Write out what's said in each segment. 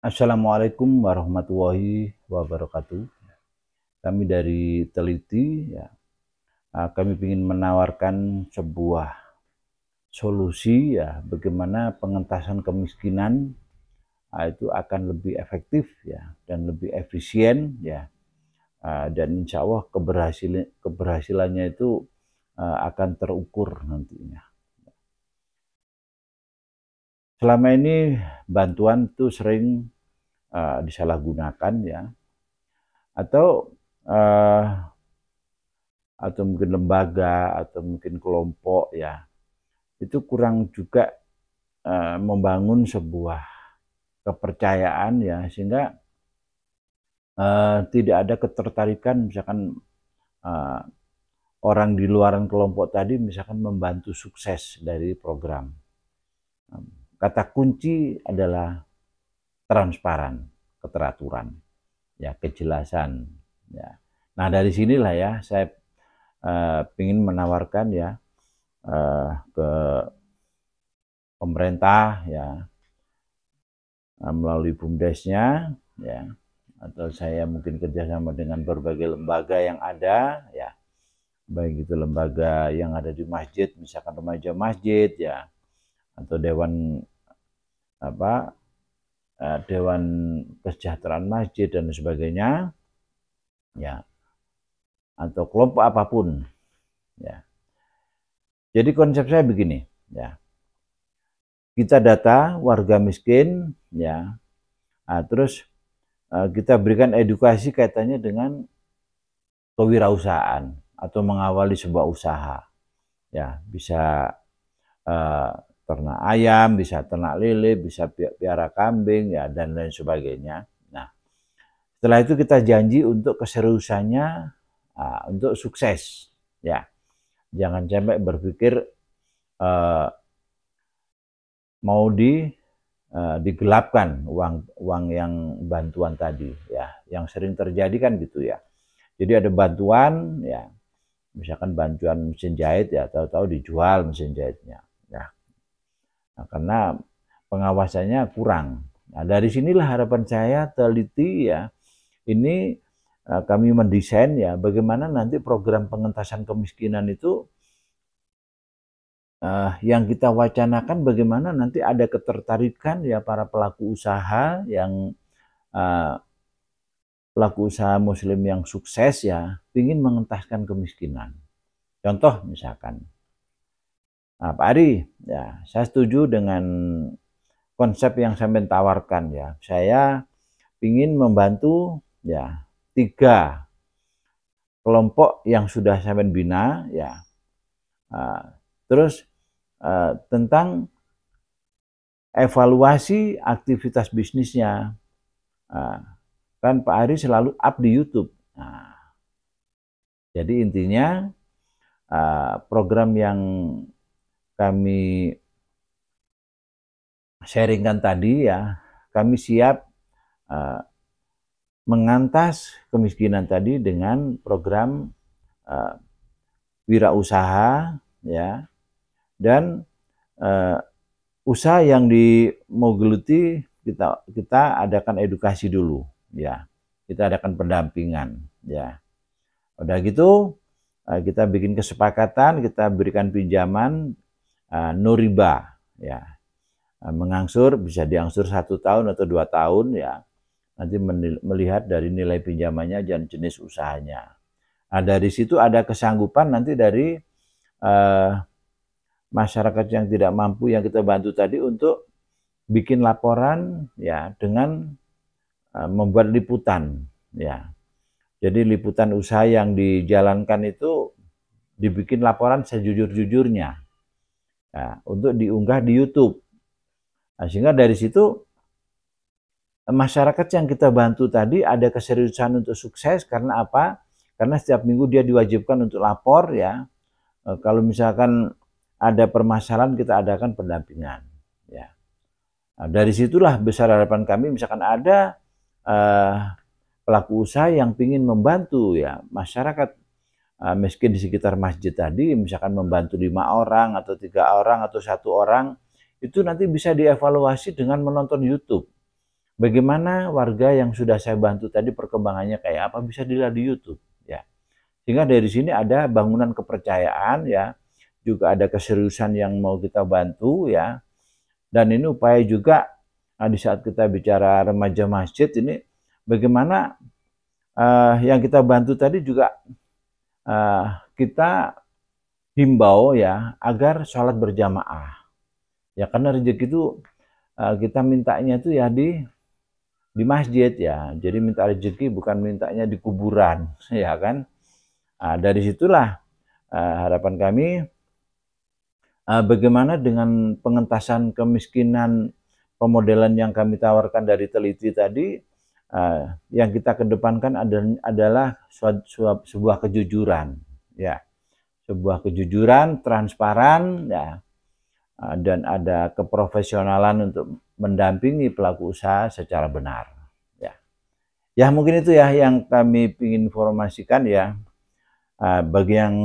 Assalamualaikum warahmatullahi wabarakatuh. Kami dari Teliti, ya, kami ingin menawarkan sebuah solusi, ya, bagaimana pengentasan kemiskinan itu akan lebih efektif, ya, dan lebih efisien, ya, dan insya Allah keberhasilannya itu akan terukur nantinya. Selama ini bantuan itu sering disalahgunakan, ya, atau mungkin lembaga atau mungkin kelompok, ya, itu kurang juga membangun sebuah kepercayaan, ya, sehingga tidak ada ketertarikan misalkan orang di luaran kelompok tadi misalkan membantu sukses dari program. Kata kunci adalah transparan, keteraturan, ya, kejelasan, ya. Nah, dari sinilah, ya, saya ingin menawarkan, ya, ke pemerintah, ya, melalui BUMDesnya, ya, atau saya mungkin kerjasama dengan berbagai lembaga yang ada, ya, baik itu lembaga yang ada di masjid, misalkan remaja masjid, ya, atau dewan dewan kesejahteraan masjid dan sebagainya, ya, atau kelompok apapun, ya. Jadi konsep saya begini, ya, kita data warga miskin, ya, terus kita berikan edukasi kaitannya dengan kewirausahaan atau mengawali sebuah usaha, ya, bisa ternak ayam, bisa ternak lele, bisa piara kambing, ya, dan lain sebagainya. Nah, setelah itu kita janji untuk keseriusannya untuk sukses, ya. Jangan sampai berpikir mau digelapkan uang yang bantuan tadi, ya, yang sering terjadi kan gitu, ya. Jadi ada bantuan, ya, misalkan bantuan mesin jahit, ya, tahu-tahu dijual mesin jahitnya, ya. Nah, karena pengawasannya kurang. Nah, dari sinilah harapan saya Teliti, ya, ini kami mendesain, ya, bagaimana nanti program pengentasan kemiskinan itu yang kita wacanakan bagaimana nanti ada ketertarikan, ya, para pelaku usaha yang pelaku usaha muslim yang sukses, ya, ingin mengentaskan kemiskinan. Contoh misalkan, Pak Ari, ya, saya setuju dengan konsep yang saya tawarkan, ya. Saya ingin membantu, ya, 3 kelompok yang sudah saya bina, ya. Terus tentang evaluasi aktivitas bisnisnya. Kan Pak Ari selalu up di YouTube. Nah, jadi intinya program yang kami sharingkan tadi, ya, kami siap mengantas kemiskinan tadi dengan program wirausaha, ya, dan usaha yang mau geluti kita adakan edukasi dulu, ya, kita adakan pendampingan, ya. Udah gitu kita bikin kesepakatan, kita berikan pinjaman no riba, ya, mengangsur bisa diangsur 1 tahun atau 2 tahun, ya, nanti melihat dari nilai pinjamannya dan jenis usahanya. Nah, dari situ ada kesanggupan nanti dari masyarakat yang tidak mampu yang kita bantu tadi untuk bikin laporan, ya, dengan membuat liputan, ya. Jadi liputan usaha yang dijalankan itu dibikin laporan sejujur-jujurnya, ya, untuk diunggah di YouTube. Nah, sehingga dari situ masyarakat yang kita bantu tadi ada keseriusan untuk sukses. Karena apa? Karena setiap minggu dia diwajibkan untuk lapor, ya. Kalau misalkan ada permasalahan kita adakan pendampingan, ya. Nah, dari situlah besar harapan kami misalkan ada pelaku usaha yang ingin membantu, ya, masyarakat miskin di sekitar masjid tadi, misalkan membantu 5 orang atau 3 orang atau 1 orang, itu nanti bisa dievaluasi dengan menonton YouTube. bagaimana warga yang sudah saya bantu tadi perkembangannya kayak apa bisa dilihat di YouTube ya. Sehingga dari sini ada bangunan kepercayaan ya, juga ada keseriusan yang mau kita bantu ya. Dan ini upaya juga di saat kita bicara remaja masjid ini bagaimana yang kita bantu tadi juga kita himbau ya agar sholat berjamaah. Ya karena rezeki itu kita mintanya itu ya di masjid ya. Jadi minta rezeki bukan mintanya di kuburan ya kan. Dari situlah harapan kami bagaimana dengan pengentasan kemiskinan pemodelan yang kami tawarkan dari teliti tadi, yang kita kedepankan adalah sebuah kejujuran, ya, sebuah kejujuran, transparan, ya, dan ada keprofesionalan untuk mendampingi pelaku usaha secara benar, ya. Ya mungkin itu ya yang kami ingin informasikan ya, bagi yang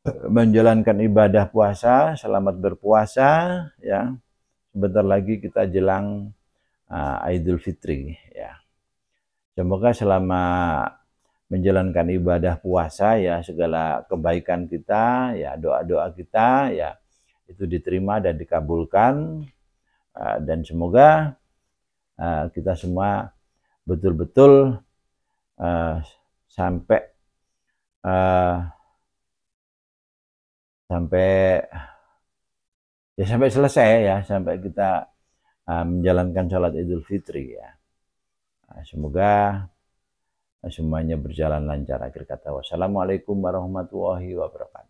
menjalankan ibadah puasa, selamat berpuasa ya. Sebentar lagi kita jelang Idul Fitri ya. Semoga selama menjalankan ibadah puasa ya segala kebaikan kita ya, doa-doa kita ya itu diterima dan dikabulkan, dan semoga kita semua betul-betul sampai sampai selesai ya, sampai kita menjalankan sholat Idul Fitri ya. Semoga semuanya berjalan lancar. Akhir kata, wassalamualaikum warahmatullahi wabarakatuh.